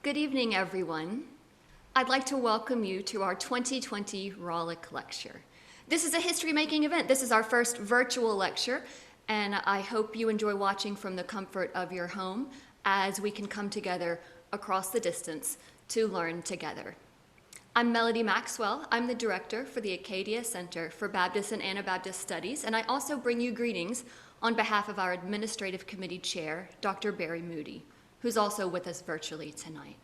Good evening, everyone. I'd like to welcome you to our 2020 Rawlyk Lecture. This is a history-making event. This is our first virtual lecture, and I hope you enjoy watching from the comfort of your home as we can come together across the distance to learn together. I'm Melody Maxwell. I'm the director for the Acadia Center for Baptist and Anabaptist Studies, and I also bring you greetings on behalf of our Administrative Committee Chair, Dr. Barry Moody, who's also with us virtually tonight.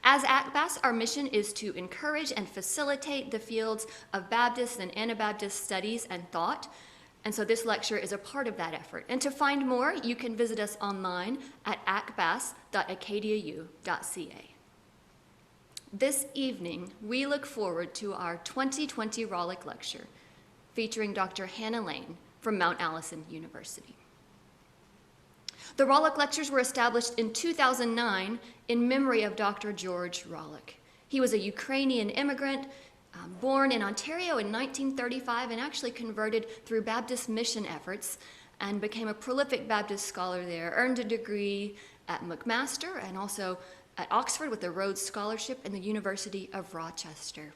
As ACBAS, our mission is to encourage and facilitate the fields of Baptist and Anabaptist studies and thought, and so this lecture is a part of that effort. And to find more, you can visit us online at acbas.acadiau.ca. This evening, we look forward to our 2020 Rawlyk Lecture, featuring Dr. Hannah Lane from Mount Allison University. The Rawlyk Lectures were established in 2009 in memory of Dr. George Rawlyk. He was a Ukrainian immigrant, born in Ontario in 1935 and actually converted through Baptist mission efforts and became a prolific Baptist scholar there, earned a degree at McMaster and also at Oxford with a Rhodes Scholarship and the University of Rochester.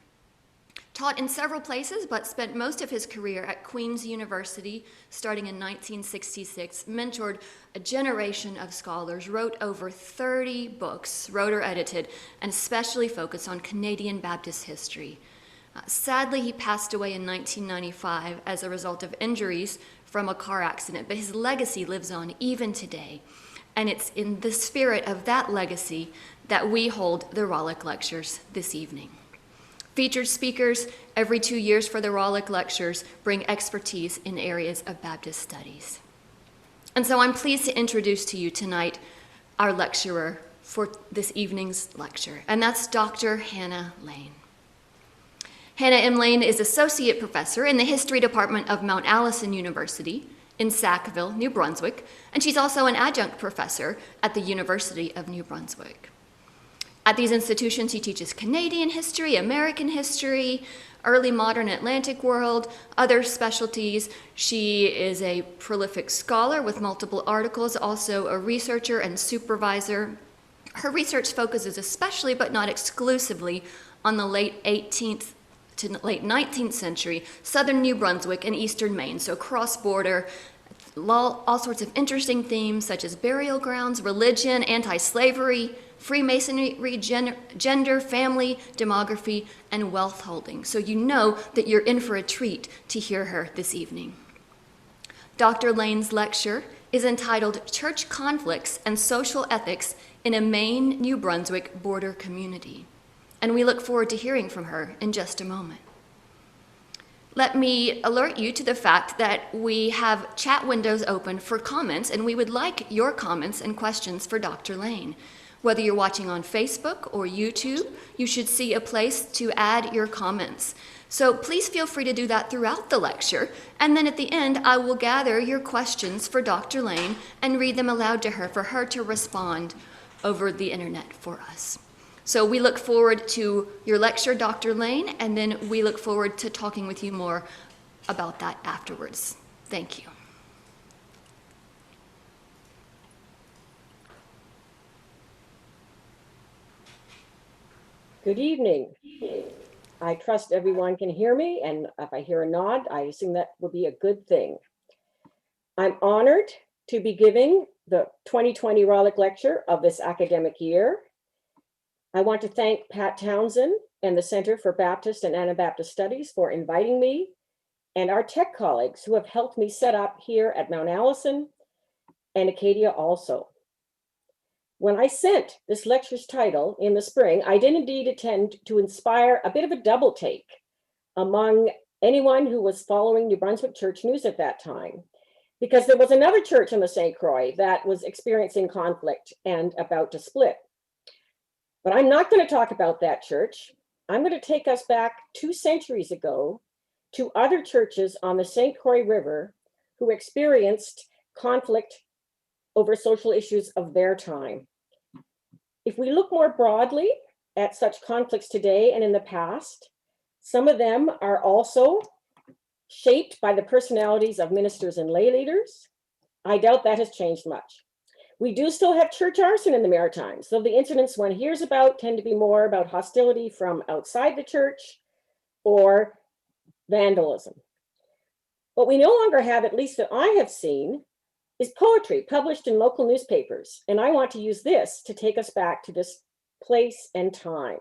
Taught in several places, but spent most of his career at Queen's University, starting in 1966, mentored a generation of scholars, wrote over 30 books, wrote or edited, and especially focused on Canadian Baptist history. Sadly, he passed away in 1995 as a result of injuries from a car accident, but his legacy lives on even today. And it's in the spirit of that legacy that we hold the Rawlyk Lectures this evening. Featured speakers every 2 years for the Rawlyk Lectures bring expertise in areas of Baptist studies. And so I'm pleased to introduce to you tonight our lecturer for this evening's lecture, and that's Dr. Hannah Lane. Hannah M. Lane is Associate Professor in the History Department of Mount Allison University in Sackville, New Brunswick, and she's also an Adjunct Professor at the University of New Brunswick. At these institutions, she teaches Canadian history, American history, early modern Atlantic world, other specialties. She is a prolific scholar with multiple articles, also a researcher and supervisor. Her research focuses especially, but not exclusively, on the late 18th to late 19th century southern New Brunswick and eastern Maine, so cross-border, all sorts of interesting themes such as burial grounds, religion, anti-slavery, Freemasonry, gender, family, demography, and wealth holding. So you know that you're in for a treat to hear her this evening. Dr. Lane's lecture is entitled Church Conflicts and Social Ethics in a Maine-New Brunswick Border Community. And we look forward to hearing from her in just a moment. Let me alert you to the fact that we have chat windows open for comments, and we would like your comments and questions for Dr. Lane. Whether you're watching on Facebook or YouTube, you should see a place to add your comments. So please feel free to do that throughout the lecture, and then at the end, I will gather your questions for Dr. Lane and read them aloud to her for her to respond over the internet for us. So we look forward to your lecture, Dr. Lane, and then we look forward to talking with you more about that afterwards. Thank you. Good evening. I trust everyone can hear me, and if I hear a nod, I assume that will be a good thing. I'm honored to be giving the 2020 Rawlyk Lecture of this academic year. I want to thank Pat Townsend and the Center for Baptist and Anabaptist Studies for inviting me, and our tech colleagues who have helped me set up here at Mount Allison and Acadia also. When I sent this lecture's title in the spring, I did indeed intend to inspire a bit of a double take among anyone who was following New Brunswick church news at that time, because there was another church in the St. Croix that was experiencing conflict and about to split. But I'm not going to talk about that church. I'm going to take us back 2 centuries ago to other churches on the St. Croix River who experienced conflict over social issues of their time. If we look more broadly at such conflicts today and in the past, some of them are also shaped by the personalities of ministers and lay leaders. I doubt that has changed much. We do still have church arson in the Maritimes, though the incidents one hears about tend to be more about hostility from outside the church or vandalism. What we no longer have, at least that I have seen, is poetry published in local newspapers. And I want to use this to take us back to this place and time.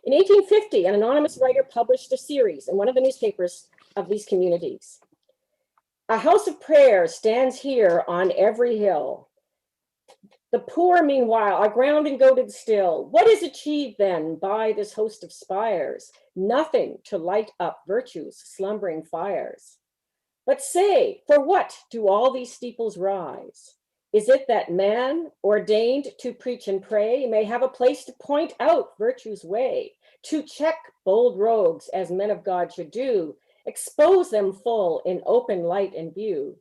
In 1850, an anonymous writer published a series in one of the newspapers of these communities. A house of prayer stands here on every hill. The poor, meanwhile, are ground and goaded still. What is achieved then by this host of spires? Nothing to light up virtue's slumbering fires. But say, for what do all these steeples rise? Is it that man, ordained to preach and pray, may have a place to point out virtue's way, to check bold rogues as men of God should do, expose them full in open light and view?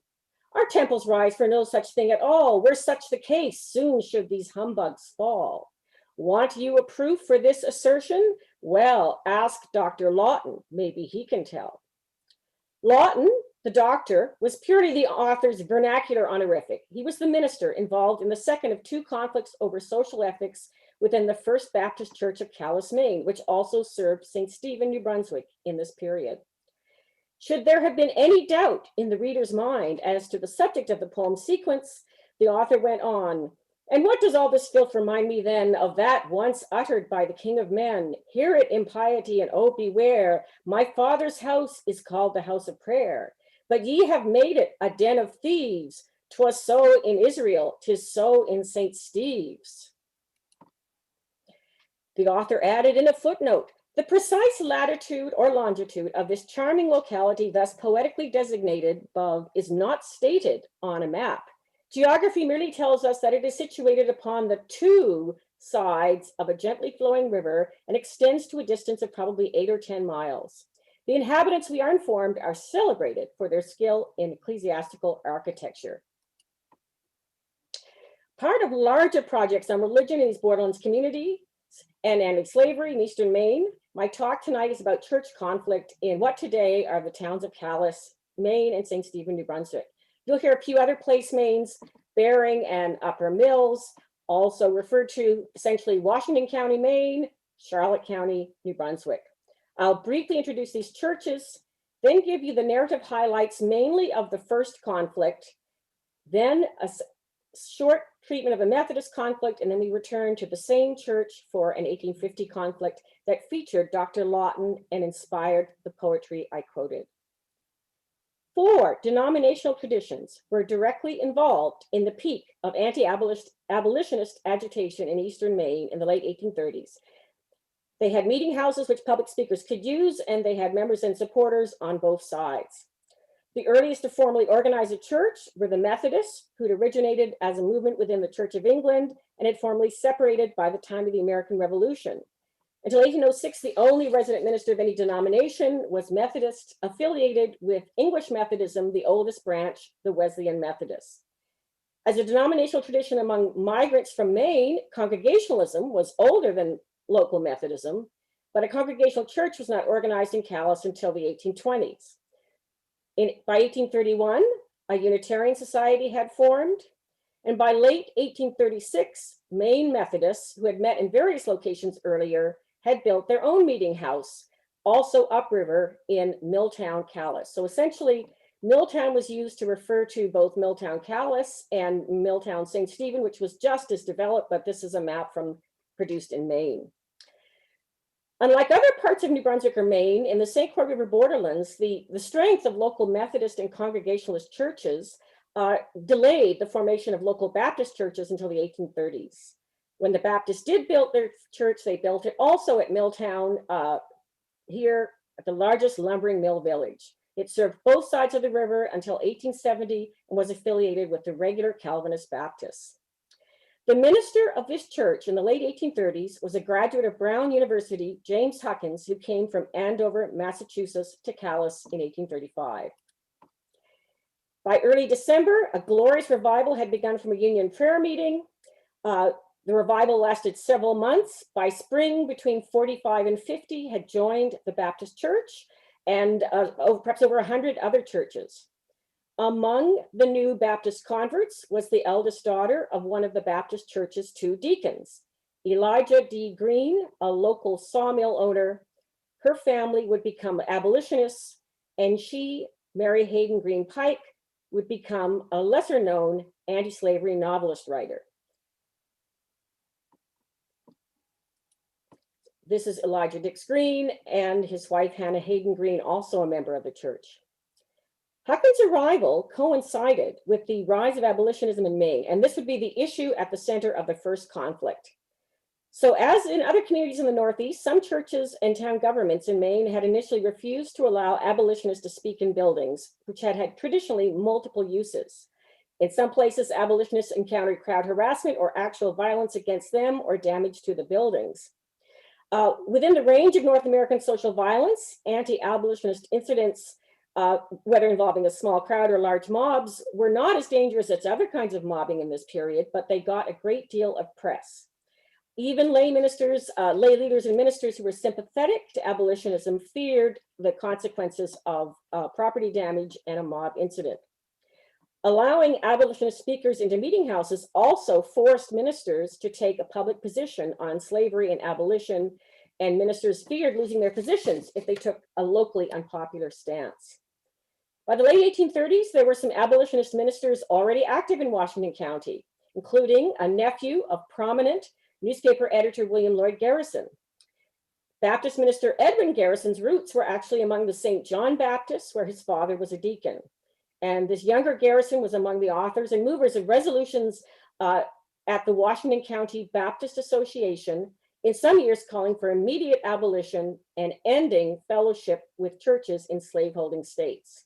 Our temples rise for no such thing at all. Were such the case, soon should these humbugs fall. Want you a proof for this assertion? Well, ask Dr. Lawton, maybe he can tell. Lawton, the doctor, was purely the author's vernacular honorific. He was the minister involved in the second of two conflicts over social ethics within the First Baptist Church of Calais, Maine, which also served St. Stephen, New Brunswick in this period. Should there have been any doubt in the reader's mind as to the subject of the poem sequence, the author went on, and what does all this filth remind me then of that once uttered by the King of Men? Hear it, impiety, and oh, beware. My Father's house is called the house of prayer, but ye have made it a den of thieves. 'Twas so in Israel, 'tis so in St. Steve's. The author added in a footnote, the precise latitude or longitude of this charming locality, thus poetically designated above, is not stated on a map. Geography merely tells us that it is situated upon the two sides of a gently flowing river and extends to a distance of probably 8 or 10 miles. The inhabitants, we are informed, are celebrated for their skill in ecclesiastical architecture. Part of larger projects on religion in these Borderlands communities and anti-slavery in Eastern Maine, my talk tonight is about church conflict in what today are the towns of Calais, Maine, and St. Stephen, New Brunswick. You'll hear a few other place names, Bering and Upper Mills, also referred to essentially Washington County, Maine, Charlotte County, New Brunswick. I'll briefly introduce these churches, then give you the narrative highlights mainly of the first conflict, then a short treatment of a Methodist conflict, and then we return to the same church for an 1850 conflict that featured Dr. Lawton and inspired the poetry I quoted. 4 denominational traditions were directly involved in the peak of anti-abolitionist agitation in Eastern Maine in the late 1830s. They had meeting houses which public speakers could use, and they had members and supporters on both sides. The earliest to formally organize a church were the Methodists, who'd originated as a movement within the Church of England and had formally separated by the time of the American Revolution. Until 1806, the only resident minister of any denomination was Methodist, affiliated with English Methodism, the oldest branch, the Wesleyan Methodists. As a denominational tradition among migrants from Maine, Congregationalism was older than local Methodism, but a congregational church was not organized in Calais until the 1820s. By 1831, a Unitarian society had formed, and by late 1836, Maine Methodists, who had met in various locations earlier, had built their own meeting house, also upriver in Milltown, Calais. So essentially, Milltown was used to refer to both Milltown, Calais and Milltown, St. Stephen, which was just as developed, but this is a map produced in Maine. Unlike other parts of New Brunswick or Maine, in the St. Croix River borderlands, the strength of local Methodist and Congregationalist churches delayed the formation of local Baptist churches until the 1830s. When the Baptists did build their church, they built it also at Milltown, here at the largest lumbering mill village. It served both sides of the river until 1870 and was affiliated with the regular Calvinist Baptists. The minister of this church in the late 1830s was a graduate of Brown University, James Huckins, who came from Andover, Massachusetts to Calais in 1835. By early December, a glorious revival had begun from a union prayer meeting. The revival lasted several months. By spring, between 45 and 50 had joined the Baptist church, and perhaps over 100 other churches. Among the new Baptist converts was the eldest daughter of one of the Baptist church's two deacons, Elijah D. Green, a local sawmill owner. Her family would become abolitionists, and she, Mary Hayden Green Pike, would become a lesser known anti-slavery novelist writer. This is Elijah Dix Green and his wife, Hannah Hayden Green, also a member of the church. Huckins' arrival coincided with the rise of abolitionism in Maine, and this would be the issue at the center of the first conflict. So as in other communities in the Northeast, some churches and town governments in Maine had initially refused to allow abolitionists to speak in buildings, which had traditionally multiple uses. In some places, abolitionists encountered crowd harassment or actual violence against them or damage to the buildings. Within the range of North American social violence, anti-abolitionist incidents, whether involving a small crowd or large mobs, were not as dangerous as other kinds of mobbing in this period, but they got a great deal of press. Even lay ministers, lay leaders and ministers who were sympathetic to abolitionism feared the consequences of property damage and a mob incident. Allowing abolitionist speakers into meeting houses also forced ministers to take a public position on slavery and abolition, and ministers feared losing their positions if they took a locally unpopular stance. By the late 1830s, there were some abolitionist ministers already active in Washington County, including a nephew of prominent newspaper editor William Lloyd Garrison. Baptist minister Edwin Garrison's roots were actually among the St. John Baptists, where his father was a deacon. And this younger Garrison was among the authors and movers of resolutions at the Washington County Baptist Association, in some years calling for immediate abolition and ending fellowship with churches in slaveholding states.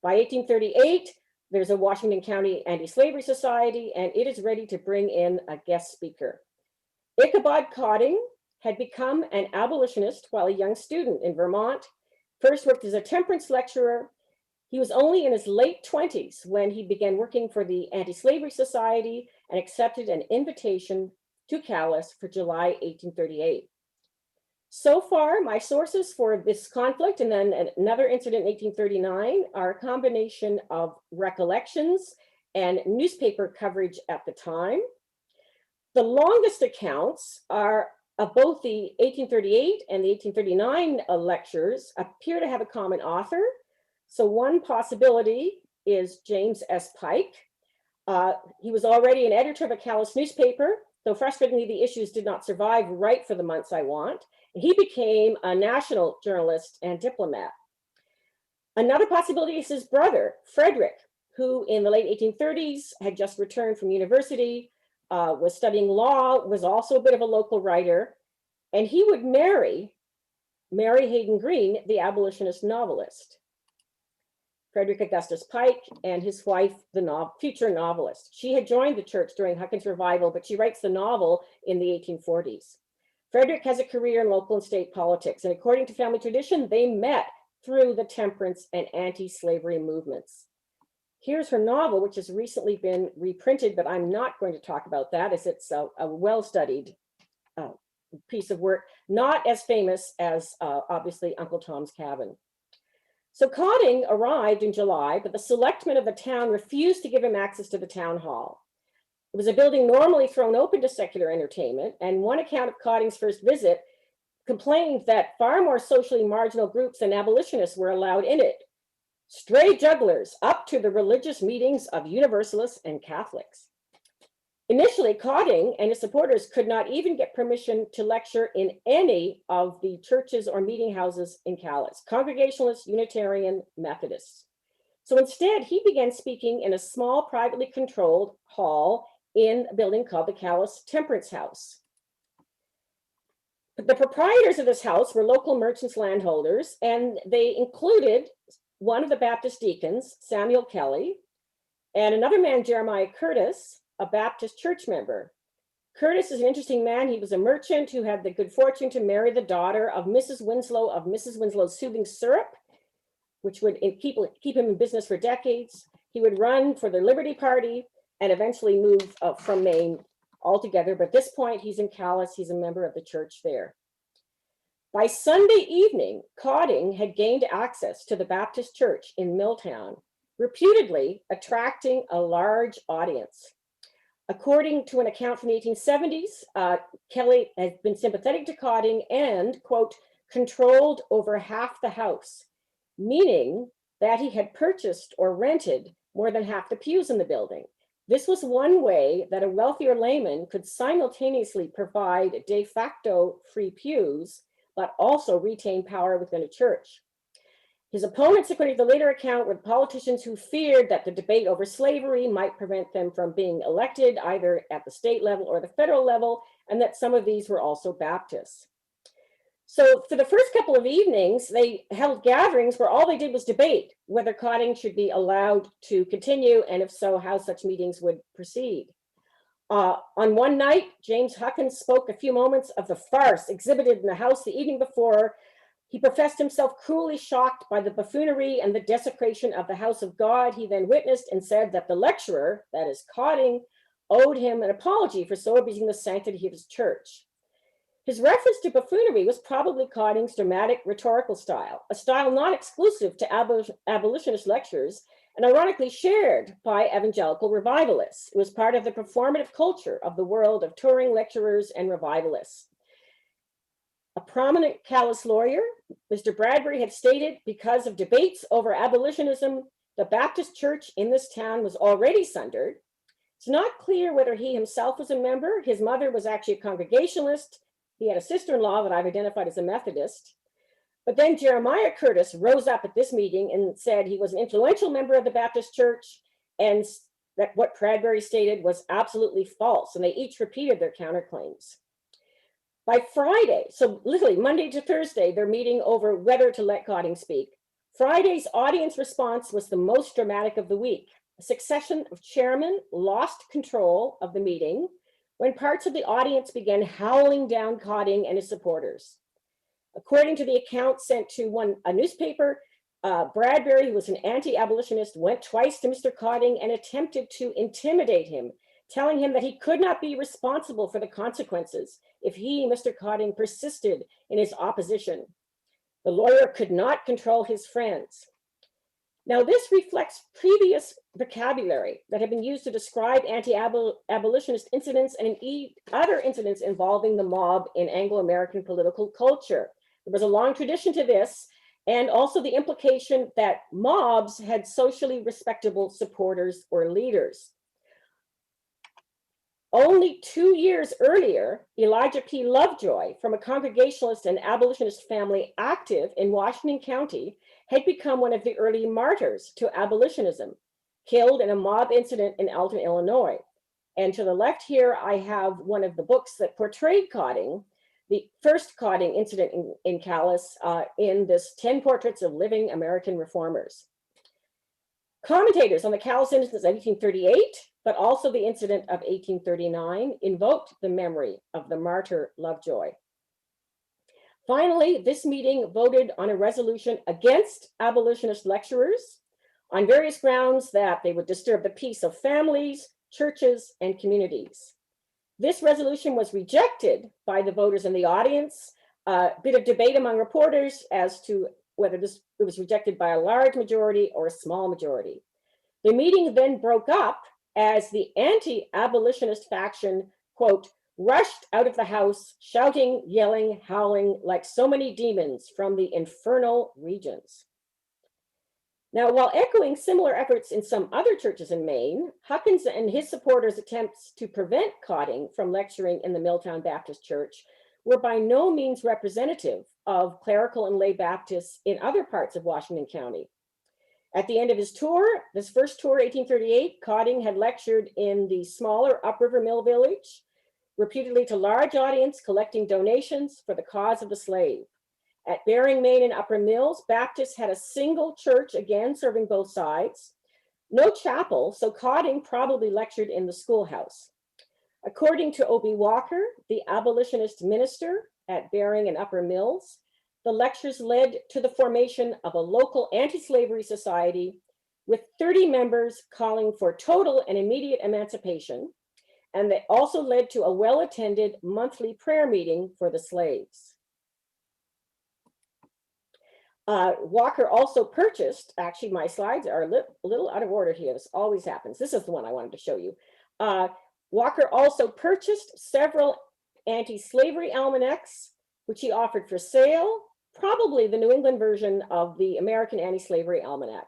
By 1838, there's a Washington County Anti-Slavery Society, and it is ready to bring in a guest speaker. Ichabod Cotting had become an abolitionist while a young student in Vermont, first worked as a temperance lecturer. He was only in his late 20s when he began working for the Anti-Slavery Society and accepted an invitation to Calais for July 1838. So far, my sources for this conflict and then another incident in 1839 are a combination of recollections and newspaper coverage at the time. The longest accounts are of both the 1838 and the 1839 lectures appear to have a common author. So one possibility is James S. Pike. He was already an editor of a Calais newspaper, though frustratingly the issues did not survive right for the months I want. He became a national journalist and diplomat. Another possibility is his brother, Frederick, who in the late 1830s had just returned from university, was studying law, was also a bit of a local writer, and he would marry Mary Hayden Green, the abolitionist novelist. Frederick Augustus Pike and his wife, the future novelist. She had joined the church during Huckins' revival, but she writes the novel in the 1840s. Frederick has a career in local and state politics, and according to family tradition, they met through the temperance and anti-slavery movements. Here's her novel, which has recently been reprinted, but I'm not going to talk about that as it's a well-studied piece of work, not as famous as obviously Uncle Tom's Cabin. So Cotting arrived in July, but the selectmen of the town refused to give him access to the town hall. It was a building normally thrown open to secular entertainment, and one account of Cotting's first visit complained that far more socially marginal groups than abolitionists were allowed in it. Stray jugglers up to the religious meetings of Universalists and Catholics. Initially, Cotting and his supporters could not even get permission to lecture in any of the churches or meeting houses in Calais, Congregationalist, Unitarian, Methodists. So instead, he began speaking in a small, privately controlled hall in a building called the Calais Temperance House. The proprietors of this house were local merchants, landholders, and they included one of the Baptist deacons, Samuel Kelly, and another man, Jeremiah Curtis, a Baptist church member. Curtis is an interesting man. He was a merchant who had the good fortune to marry the daughter of Mrs. Winslow of Mrs. Winslow's Soothing Syrup, which would keep him in business for decades. He would run for the Liberty Party and eventually move from Maine altogether. But at this point, he's in Calais. He's a member of the church there. By Sunday evening, Cotting had gained access to the Baptist church in Milltown, reputedly attracting a large audience. According to an account from the 1870s, Kelly had been sympathetic to Cotting and, quote, controlled over half the house, meaning that he had purchased or rented more than half the pews in the building. This was one way that a wealthier layman could simultaneously provide de facto free pews, but also retain power within a church. His opponents, according to the later account, were politicians who feared that the debate over slavery might prevent them from being elected either at the state level or the federal level, and that some of these were also Baptists. So for the first couple of evenings, they held gatherings where all they did was debate whether Cotting should be allowed to continue, and if so, how such meetings would proceed. On one night, James Huckins spoke a few moments of the farce exhibited in the House the evening before. He professed himself cruelly shocked by the buffoonery and the desecration of the house of God he then witnessed, and said that the lecturer, that is Cotting, owed him an apology for so abusing the sanctity of his church. His reference to buffoonery was probably Cotting's dramatic rhetorical style, a style not exclusive to abolitionist lectures, and ironically shared by evangelical revivalists. It was part of the performative culture of the world of touring lecturers and revivalists. A prominent callous lawyer, Mr. Bradbury, had stated, because of debates over abolitionism, the Baptist church in this town was already sundered. It's not clear whether he himself was a member. His mother was actually a Congregationalist. He had a sister-in-law that I've identified as a Methodist. But then Jeremiah Curtis rose up at this meeting and said he was an influential member of the Baptist church, and that what Bradbury stated was absolutely false, and they each repeated their counterclaims. By Friday, so literally Monday to Thursday, they're meeting over whether to let Cotting speak. Friday's audience response was the most dramatic of the week. A succession of chairmen lost control of the meeting when parts of the audience began howling down Cotting and his supporters. According to the account sent to a newspaper, Bradbury, who was an anti-abolitionist, went twice to Mr. Cotting and attempted to intimidate him, telling him that he could not be responsible for the consequences if he, Mr. Cotting, persisted in his opposition. The lawyer could not control his friends. Now, this reflects previous vocabulary that had been used to describe anti-abolitionist incidents and indeed other incidents involving the mob in Anglo-American political culture. There was a long tradition to this, and also the implication that mobs had socially respectable supporters or leaders. Only 2 years earlier, Elijah P. Lovejoy, from a Congregationalist and abolitionist family active in Washington County, had become one of the early martyrs to abolitionism, killed in a mob incident in Alton, Illinois. And to the left here, I have one of the books that portrayed Cotting, the first Cotting incident in Calais, in this 10 Portraits of Living American Reformers. Commentators on the Calais incident of 1838, but also the incident of 1839, invoked the memory of the martyr Lovejoy. Finally, this meeting voted on a resolution against abolitionist lecturers on various grounds that they would disturb the peace of families, churches, and communities. This resolution was rejected by the voters in the audience. A bit of debate among reporters as to whether it was rejected by a large majority or a small majority. The meeting then broke up as the anti-abolitionist faction, quote, rushed out of the house, shouting, yelling, howling like so many demons from the infernal regions. Now, while echoing similar efforts in some other churches in Maine, Huckins and his supporters' attempts to prevent Cotting from lecturing in the Milltown Baptist Church were by no means representative of clerical and lay Baptists in other parts of Washington County. At the end of his tour, this first tour, 1838, Cotting had lectured in the smaller Upriver Mill Village, reputedly to large audience, collecting donations for the cause of the slave. At Bering, Maine, and Upper Mills, Baptists had a single church, again serving both sides. No chapel, so Cotting probably lectured in the schoolhouse. According to O.B. Walker, the abolitionist minister at Bering and Upper Mills, the lectures led to the formation of a local anti-slavery society with 30 members calling for total and immediate emancipation, and they also led to a well-attended monthly prayer meeting for the slaves. Walker also purchased, actually my slides are a little out of order here, this always happens. This is the one I wanted to show you. Walker also purchased several anti-slavery almanacs, which he offered for sale, probably the New England version of the American Anti-Slavery Almanac.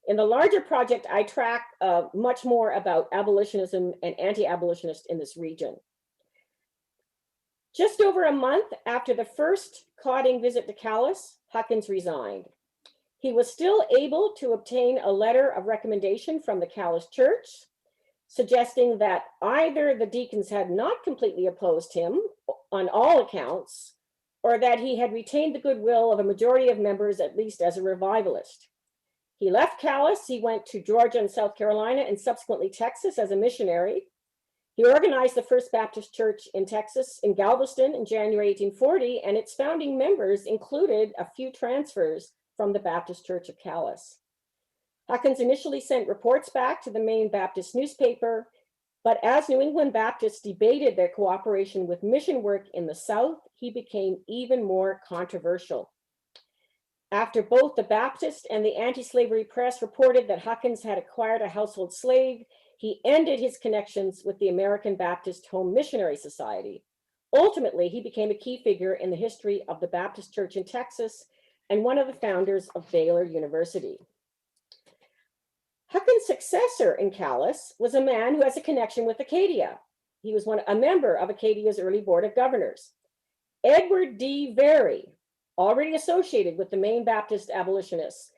In the larger project, I track much more about abolitionism and anti-abolitionists in this region. Just over a month after the first Cotting visit to Calais, Huckins resigned. He was still able to obtain a letter of recommendation from the Calais church, suggesting that either the deacons had not completely opposed him on all accounts, or that he had retained the goodwill of a majority of members, at least as a revivalist. He left Calais, he went to Georgia and South Carolina, and subsequently Texas as a missionary. He organized the First Baptist Church in Texas, in Galveston, in January 1840, and its founding members included a few transfers from the Baptist Church of Calais. Huckins initially sent reports back to the Maine Baptist newspaper, but as New England Baptists debated their cooperation with mission work in the South, he became even more controversial. After both the Baptist and the anti-slavery press reported that Huckins had acquired a household slave, he ended his connections with the American Baptist Home Missionary Society. Ultimately, he became a key figure in the history of the Baptist Church in Texas and one of the founders of Baylor University. Huckins' successor in Calais was a man who has a connection with Acadia. He was a member of Acadia's early board of governors. Edward D. Very, already associated with the Maine Baptist abolitionists.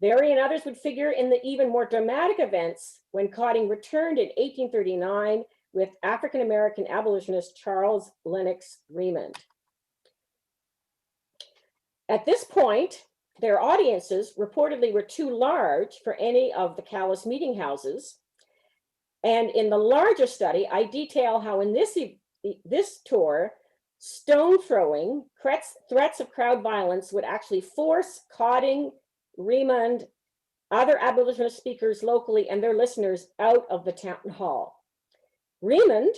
Very and others would figure in the even more dramatic events when Cotting returned in 1839 with African-American abolitionist Charles Lennox Remond. At this point, their audiences reportedly were too large for any of the Calais meeting houses. And in the larger study, I detail how in this tour, stone throwing, threats of crowd violence would actually force Cotting, Remond, other abolitionist speakers locally and their listeners out of the town hall. Remond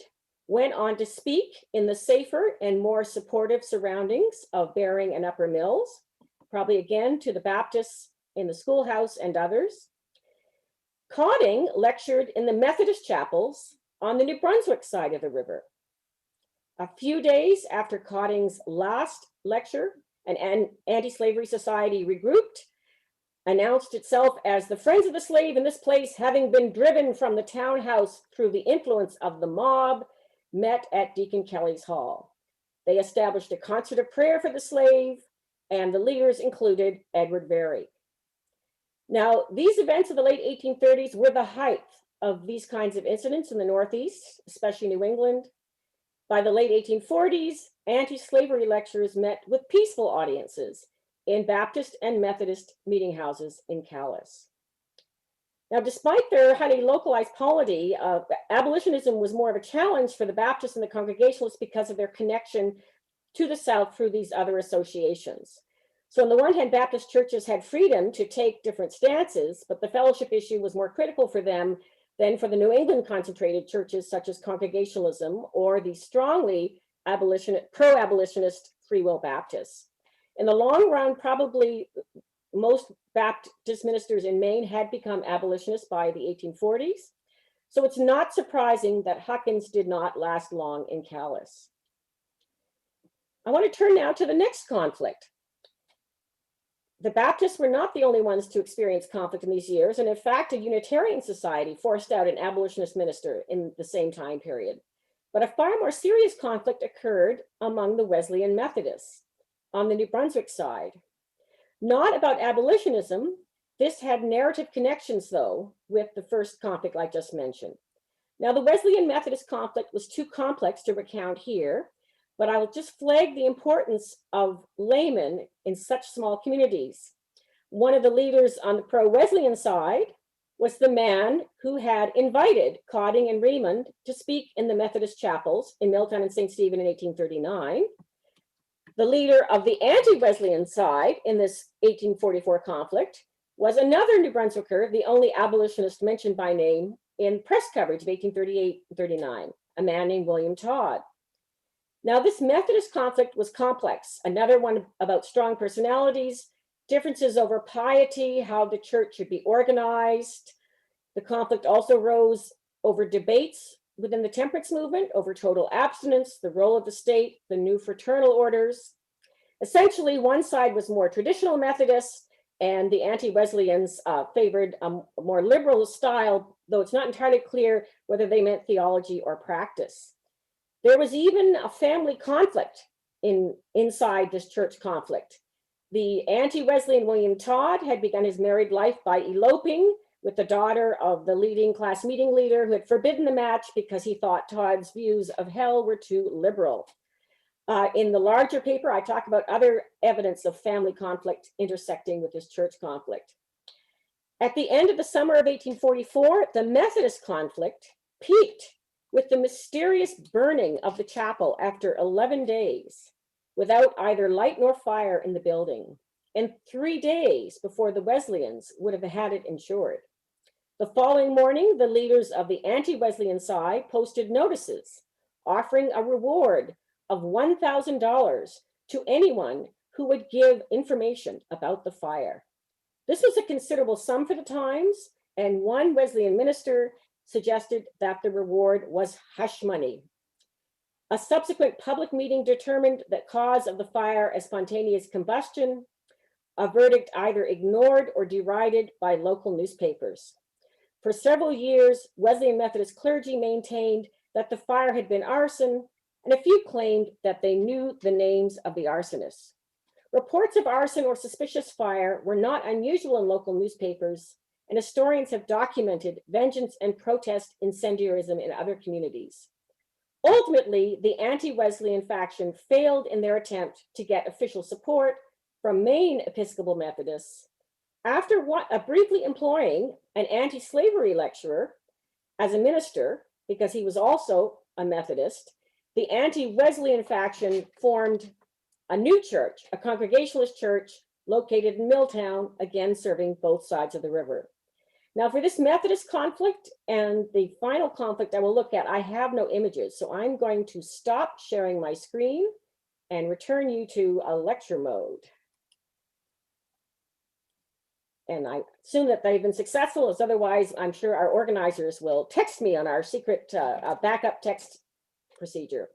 went on to speak in the safer and more supportive surroundings of Bering and Upper Mills, probably again to the Baptists in the schoolhouse and others. Cotting lectured in the Methodist chapels on the New Brunswick side of the river. A few days after Cotting's last lecture, an anti-slavery society regrouped, announced itself as the Friends of the Slave in this place, having been driven from the townhouse through the influence of the mob, met at Deacon Kelly's hall. They established a concert of prayer for the slave, and the leaders included Edward Very. Now, these events of the late 1830s were the height of these kinds of incidents in the Northeast, especially New England. By the late 1840s, anti-slavery lecturers met with peaceful audiences in Baptist and Methodist meeting houses in Calais. Now, despite their highly localized polity, abolitionism was more of a challenge for the Baptists and the Congregationalists because of their connection to the South through these other associations. So on the one hand, Baptist churches had freedom to take different stances, but the fellowship issue was more critical for them than for the New England concentrated churches such as Congregationalism or the strongly pro-abolitionist Free Will Baptists. In the long run, probably most Baptist ministers in Maine had become abolitionists by the 1840s. So it's not surprising that Huckins did not last long in Calais. I want to turn now to the next conflict. The Baptists were not the only ones to experience conflict in these years, and in fact, a Unitarian society forced out an abolitionist minister in the same time period. But a far more serious conflict occurred among the Wesleyan Methodists on the New Brunswick side. Not about abolitionism, this had narrative connections, though, with the first conflict I just mentioned. Now, the Wesleyan Methodist conflict was too complex to recount here, but I will just flag the importance of laymen in such small communities. One of the leaders on the pro-Wesleyan side was the man who had invited Cotting and Remond to speak in the Methodist chapels in Milltown and St. Stephen in 1839. The leader of the anti-Wesleyan side in this 1844 conflict was another New Brunswicker, the only abolitionist mentioned by name in press coverage of 1838-39, a man named William Todd. Now, this Methodist conflict was complex, another one about strong personalities, differences over piety, how the church should be organized. The conflict also rose over debates within the temperance movement, over total abstinence, the role of the state, the new fraternal orders. Essentially, one side was more traditional Methodist, and the anti-Wesleyans favored a more liberal style, though it's not entirely clear whether they meant theology or practice. There was even a family conflict inside this church conflict. The anti-Wesleyan William Todd had begun his married life by eloping with the daughter of the leading class meeting leader, who had forbidden the match because he thought Todd's views of hell were too liberal. In the larger paper, I talk about other evidence of family conflict intersecting with this church conflict. At the end of the summer of 1844, the Methodist conflict peaked with the mysterious burning of the chapel after 11 days without either light nor fire in the building, and 3 days before the Wesleyans would have had it insured. The following morning, the leaders of the anti-Wesleyan side posted notices offering a reward of $1,000 to anyone who would give information about the fire. This was a considerable sum for the times, and one Wesleyan minister suggested that the reward was hush money. A subsequent public meeting determined the cause of the fire as spontaneous combustion, a verdict either ignored or derided by local newspapers. For several years, Wesleyan Methodist clergy maintained that the fire had been arson, and a few claimed that they knew the names of the arsonists. Reports of arson or suspicious fire were not unusual in local newspapers, and historians have documented vengeance and protest incendiarism in other communities. Ultimately, the anti-Wesleyan faction failed in their attempt to get official support from Maine Episcopal Methodists. After briefly employing an anti-slavery lecturer as a minister, because he was also a Methodist, the anti-Wesleyan faction formed a new church, a Congregationalist church located in Milltown, again serving both sides of the river. Now, for this Methodist conflict and the final conflict I will look at, I have no images, so I'm going to stop sharing my screen and return you to a lecture mode. And I assume that they've been successful, as otherwise I'm sure our organizers will text me on our secret backup text procedure.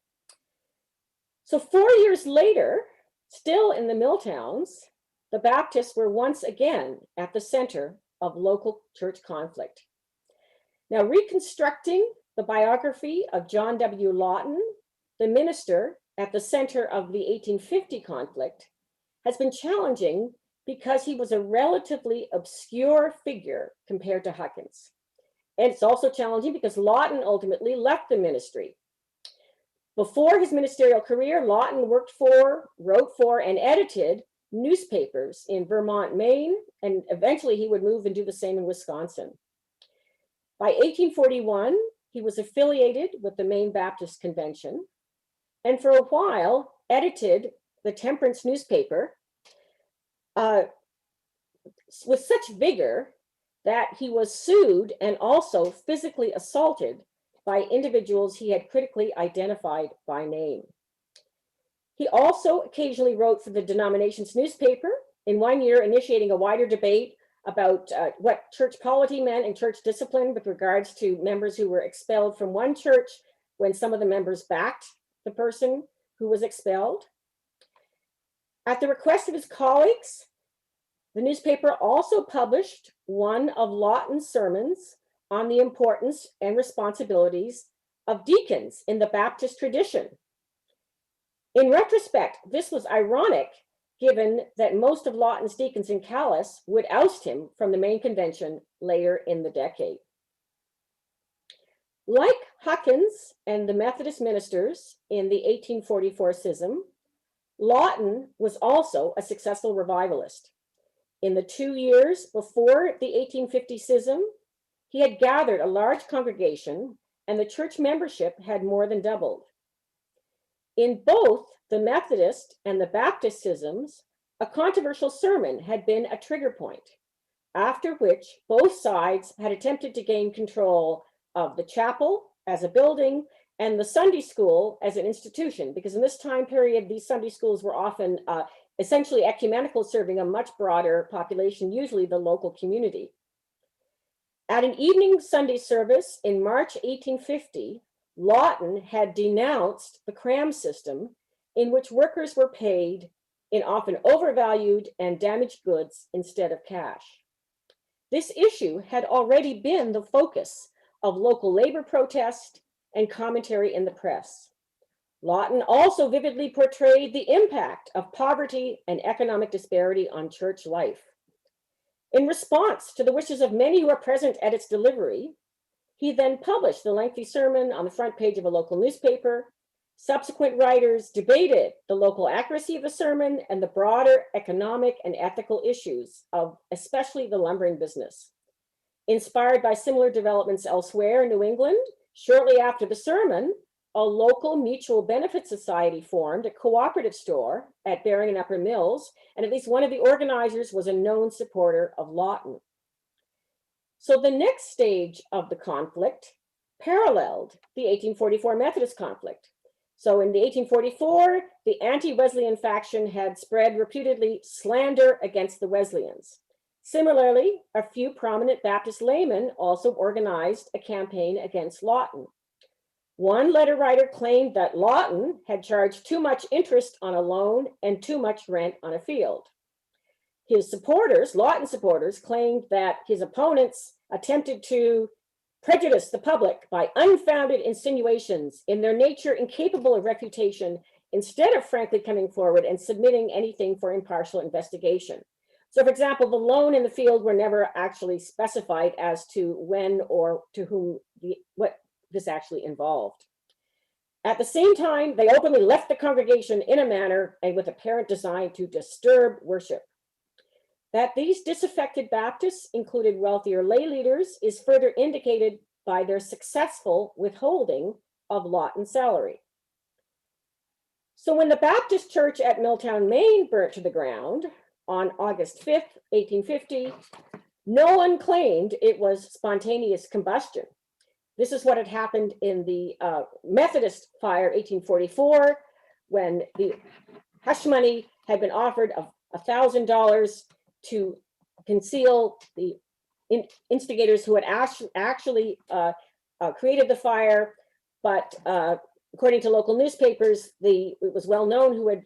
So 4 years later, still in the Milltowns, the Baptists were once again at the center of local church conflict. Now, reconstructing the biography of John W. Lawton, the minister at the center of the 1850 conflict, has been challenging because he was a relatively obscure figure compared to Huckins. And it's also challenging because Lawton ultimately left the ministry. Before his ministerial career, Lawton wrote for, and edited newspapers in Vermont, Maine, and eventually he would move and do the same in Wisconsin. By 1841, he was affiliated with the Maine Baptist Convention, and for a while edited the temperance newspaper with such vigor that he was sued and also physically assaulted by individuals he had critically identified by name. He also occasionally wrote for the Denominations newspaper, in 1 year initiating a wider debate about what church polity meant and church discipline with regards to members who were expelled from one church when some of the members backed the person who was expelled. At the request of his colleagues, the newspaper also published one of Lawton's sermons on the importance and responsibilities of deacons in the Baptist tradition. In retrospect, this was ironic, given that most of Lawton's deacons in Calais would oust him from the Maine Convention later in the decade. Like Huckins and the Methodist ministers in the 1844 schism, Lawton was also a successful revivalist. In the 2 years before the 1850 schism, he had gathered a large congregation and the church membership had more than doubled. In both the Methodist and the Baptist schisms, a controversial sermon had been a trigger point, after which both sides had attempted to gain control of the chapel as a building and the Sunday school as an institution, because in this time period, these Sunday schools were often essentially ecumenical, serving a much broader population, usually the local community. At an evening Sunday service in March 1850, Lawton had denounced the cram system in which workers were paid in often overvalued and damaged goods instead of cash. This issue had already been the focus of local labor protest and commentary in the press. Lawton also vividly portrayed the impact of poverty and economic disparity on church life. In response to the wishes of many who were present at its delivery, he then published the lengthy sermon on the front page of a local newspaper. Subsequent writers debated the local accuracy of the sermon and the broader economic and ethical issues of especially the lumbering business. Inspired by similar developments elsewhere in New England, shortly after the sermon, a local mutual benefit society formed a cooperative store at Bering and Upper Mills, and at least one of the organizers was a known supporter of Lawton. So the next stage of the conflict paralleled the 1844 Methodist conflict. So in the 1844, the anti-Wesleyan faction had spread reputedly slander against the Wesleyans. Similarly, a few prominent Baptist laymen also organized a campaign against Lawton. One letter writer claimed that Lawton had charged too much interest on a loan and too much rent on a field. His supporters, Lawton supporters, claimed that his opponents attempted to prejudice the public by unfounded insinuations in their nature incapable of refutation, instead of frankly coming forward and submitting anything for impartial investigation. So, for example, the loan and the field were never actually specified as to when or to whom what this actually involved. At the same time, they openly left the congregation in a manner and with apparent design to disturb worship. That these disaffected Baptists included wealthier lay leaders is further indicated by their successful withholding of Lawton's salary. So when the Baptist church at Milltown, Maine burnt to the ground on August 5th, 1850, no one claimed it was spontaneous combustion. This is what had happened in the Methodist fire, 1844, when the hush money had been offered of $1,000 to conceal the instigators who had actually created the fire. But according to local newspapers, it was well known who had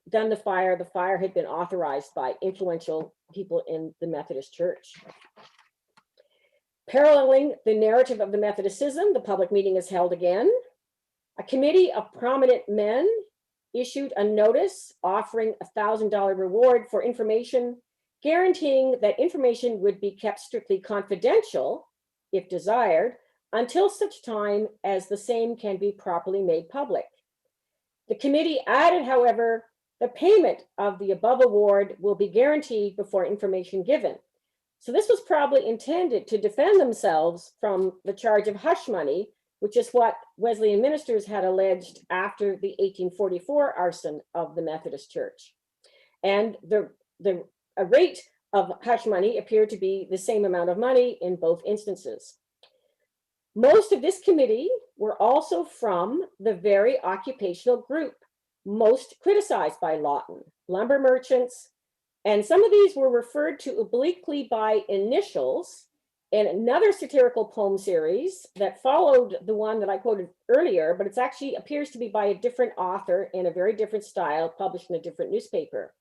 done the fire. The fire had been authorized by influential people in the Methodist Church. Paralleling the narrative of the Methodicism, the public meeting is held again. A committee of prominent men issued a notice offering a $1,000 reward for information, guaranteeing that information would be kept strictly confidential, if desired, until such time as the same can be properly made public. The committee added, however, the payment of the above award will be guaranteed before information given. So this was probably intended to defend themselves from the charge of hush money, which is what Wesleyan ministers had alleged after the 1844 arson of the Methodist Church. And the rate of hush money appeared to be the same amount of money in both instances. Most of this committee were also from the very occupational group most criticized by Lawton, lumber merchants, and some of these were referred to obliquely by initials in another satirical poem series that followed the one that I quoted earlier, but it actually appears to be by a different author in a very different style, published in a different newspaper.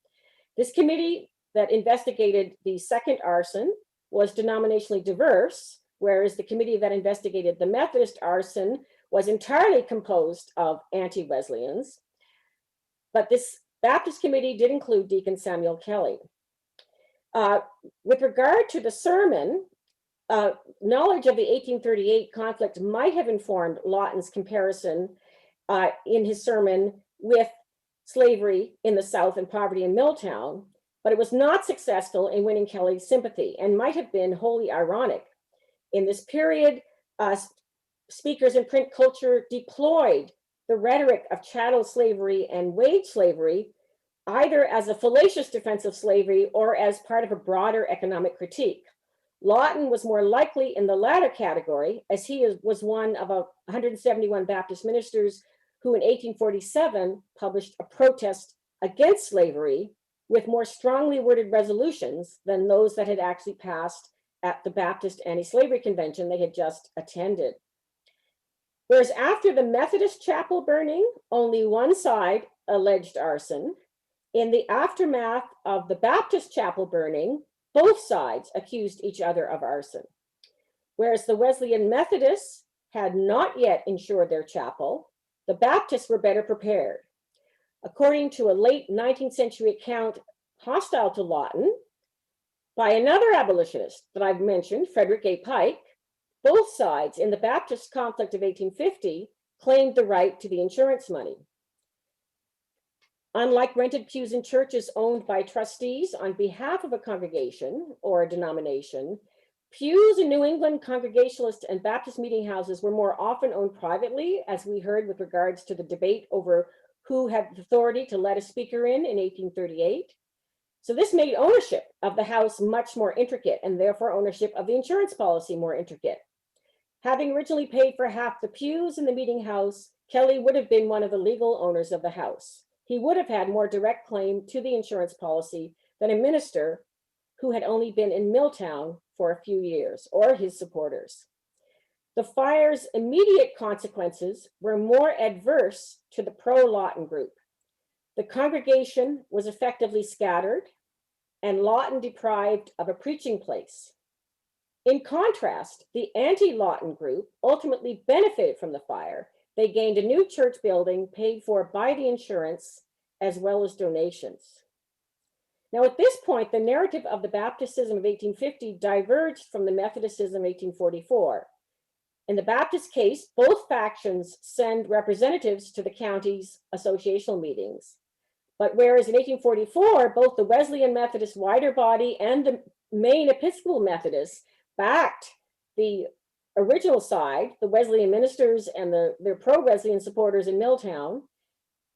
This committee that investigated the second arson was denominationally diverse, whereas the committee that investigated the Methodist arson was entirely composed of anti-Wesleyans. But this Baptist committee did include Deacon Samuel Kelly. With regard to the sermon, knowledge of the 1838 conflict might have informed Lawton's comparison in his sermon with slavery in the South and poverty in Milltown, but it was not successful in winning Kelly's sympathy and might have been wholly ironic. In this period, speakers in print culture deployed the rhetoric of chattel slavery and wage slavery, either as a fallacious defense of slavery or as part of a broader economic critique. Lawton was more likely in the latter category, as he was one of 171 Baptist ministers who in 1847 published a protest against slavery with more strongly worded resolutions than those that had actually passed at the Baptist Anti-Slavery Convention they had just attended. Whereas after the Methodist chapel burning, only one side alleged arson. In the aftermath of the Baptist chapel burning, both sides accused each other of arson. Whereas the Wesleyan Methodists had not yet insured their chapel, the Baptists were better prepared. According to a late 19th century account hostile to Lawton by another abolitionist that I've mentioned, Frederick A. Pike, both sides in the Baptist conflict of 1850 claimed the right to the insurance money. Unlike rented pews in churches owned by trustees on behalf of a congregation or a denomination, pews in New England Congregationalist and Baptist meeting houses were more often owned privately, as we heard with regards to the debate over who had the authority to let a speaker in 1838. So this made ownership of the house much more intricate, and therefore ownership of the insurance policy more intricate. Having originally paid for half the pews in the meeting house, Kelly would have been one of the legal owners of the house. He would have had more direct claim to the insurance policy than a minister who had only been in Milltown for a few years, or his supporters. The fire's immediate consequences were more adverse to the pro-Lawton group. The congregation was effectively scattered, and Lawton deprived of a preaching place. In contrast, the anti-Lawton group ultimately benefited from the fire. They gained a new church building paid for by the insurance, as well as donations. Now, at this point, the narrative of the Baptistism of 1850 diverged from the Methodistism of 1844. In the Baptist case, both factions send representatives to the county's associational meetings. But whereas in 1844, both the Wesleyan Methodist wider body and the Maine Episcopal Methodists backed the original side, the Wesleyan ministers and their pro-Wesleyan supporters in Milltown.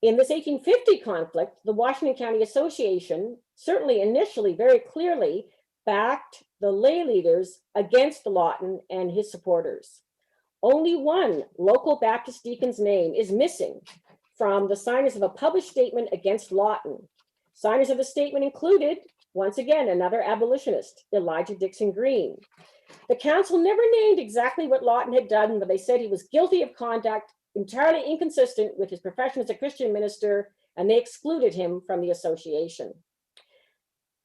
In this 1850 conflict, the Washington County Association, certainly initially very clearly, backed the lay leaders against Lawton and his supporters. Only one local Baptist deacon's name is missing from the signers of a published statement against Lawton. Signers of the statement included, once again, another abolitionist, Elijah Dixon Green. The council never named exactly what Lawton had done, but they said he was guilty of conduct entirely inconsistent with his profession as a Christian minister, and they excluded him from the association.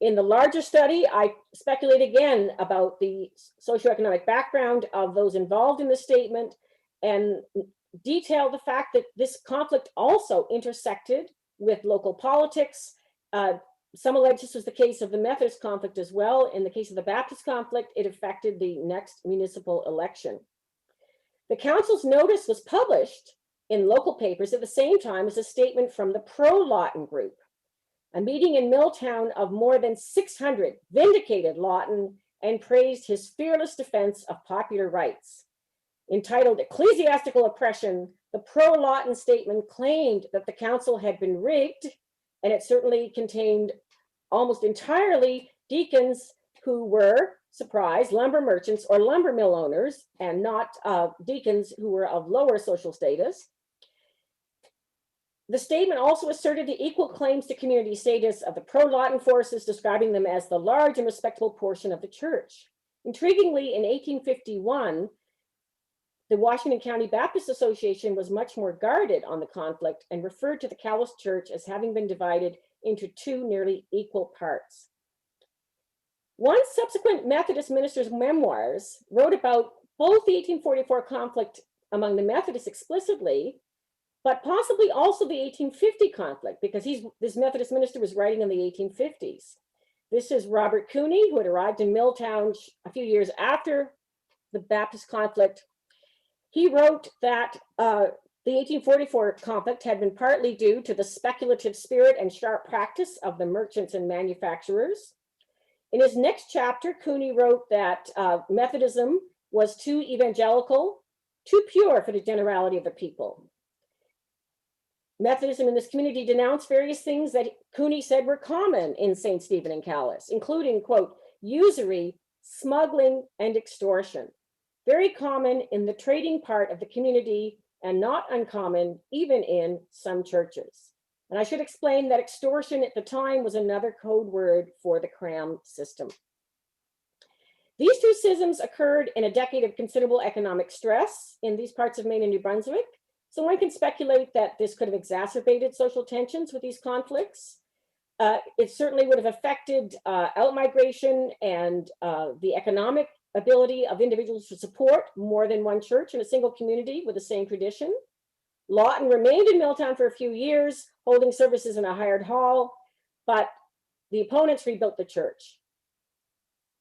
In the larger study, I speculate again about the socioeconomic background of those involved in the statement and detail the fact that this conflict also intersected with local politics. Some allege this was the case of the Methodist conflict as well. In the case of the Baptist conflict, it affected the next municipal election. The council's notice was published in local papers at the same time as a statement from the pro-Lawton group. A meeting in Milltown of more than 600 vindicated Lawton and praised his fearless defense of popular rights. Entitled Ecclesiastical Oppression, the pro-Lawton statement claimed that the council had been rigged, and it certainly contained almost entirely deacons who were, surprise, lumber merchants or lumber mill owners, and not deacons who were of lower social status. The statement also asserted the equal claims to community status of the pro-Lawton forces, describing them as the large and respectable portion of the church. Intriguingly, in 1851, the Washington County Baptist Association was much more guarded on the conflict and referred to the Callous Church as having been divided into two nearly equal parts. One subsequent Methodist minister's memoirs wrote about both the 1844 conflict among the Methodists explicitly, but possibly also the 1850 conflict, because this Methodist minister was writing in the 1850s. This is Robert Cooney, who had arrived in Milltown a few years after the Baptist conflict. He wrote that the 1844 conflict had been partly due to the speculative spirit and sharp practice of the merchants and manufacturers. In his next chapter, Cooney wrote that Methodism was too evangelical, too pure for the generality of the people. Methodism in this community denounced various things that Cooney said were common in St. Stephen and Callous, including, quote, usury, smuggling, and extortion. Very common in the trading part of the community and not uncommon even in some churches. And I should explain that extortion at the time was another code word for the cram system. These two schisms occurred in a decade of considerable economic stress in these parts of Maine and New Brunswick. So one can speculate that this could have exacerbated social tensions with these conflicts. It certainly would have affected outmigration and the economic ability of individuals to support more than one church in a single community with the same tradition. Lawton remained in Milltown for a few years, holding services in a hired hall, but the opponents rebuilt the church.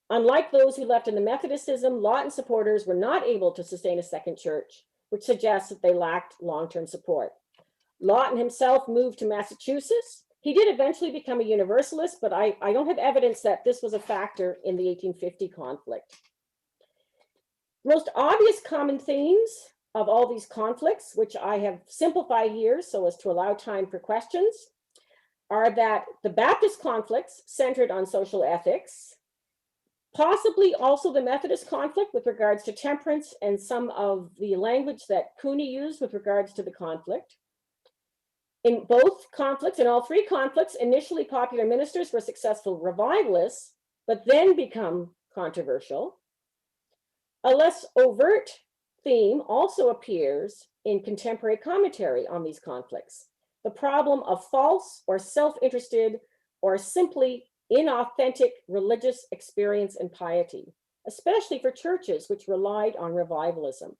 Unlike those who left in the Methodistism, Lawton supporters were not able to sustain a second church, which suggests that they lacked long-term support. Lawton himself moved to Massachusetts. He did eventually become a Universalist, but I don't have evidence that this was a factor in the 1850 conflict. Most obvious common themes of all these conflicts, which I have simplified here so as to allow time for questions, are that the Baptist conflicts centered on social ethics, possibly also the Methodist conflict with regards to temperance and some of the language that Cooney used with regards to the conflict. In both conflicts, in all three conflicts, initially popular ministers were successful revivalists, but then become controversial. A less overt theme also appears in contemporary commentary on these conflicts: the problem of false or self-interested or simply inauthentic religious experience and piety, especially for churches which relied on revivalism.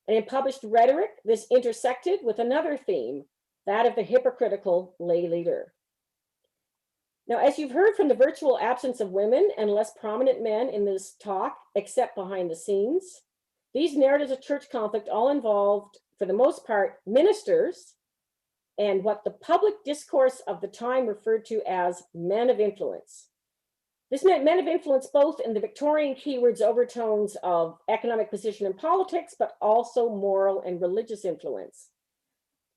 And in published rhetoric, this intersected with another theme, that of the hypocritical lay leader. Now, as you've heard from the virtual absence of women and less prominent men in this talk, except behind the scenes, these narratives of church conflict all involved, for the most part, ministers and what the public discourse of the time referred to as men of influence. This meant men of influence both in the Victorian keywords overtones of economic position and politics, but also moral and religious influence.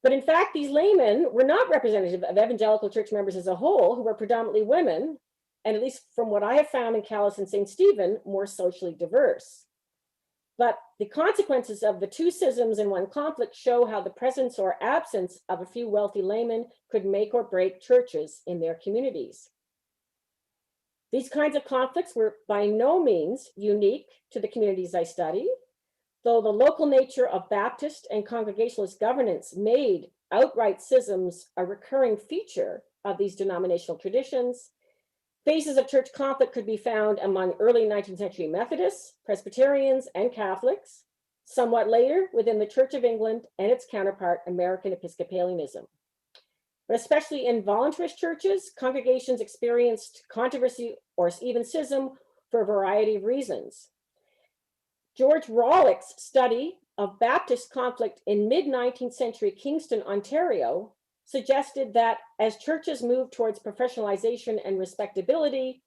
But in fact, these laymen were not representative of evangelical church members as a whole, who were predominantly women, and at least from what I have found in Calais and St. Stephen, more socially diverse. But the consequences of the two schisms in one conflict show how the presence or absence of a few wealthy laymen could make or break churches in their communities. These kinds of conflicts were by no means unique to the communities I studied, though the local nature of Baptist and Congregationalist governance made outright schisms a recurring feature of these denominational traditions. Phases of church conflict could be found among early 19th century Methodists, Presbyterians, and Catholics, somewhat later within the Church of England and its counterpart, American Episcopalianism. But especially in voluntarist churches, congregations experienced controversy or even schism for a variety of reasons. George Rawlyk's study of Baptist conflict in mid-19th century Kingston, Ontario, suggested that as churches moved towards professionalization and respectability,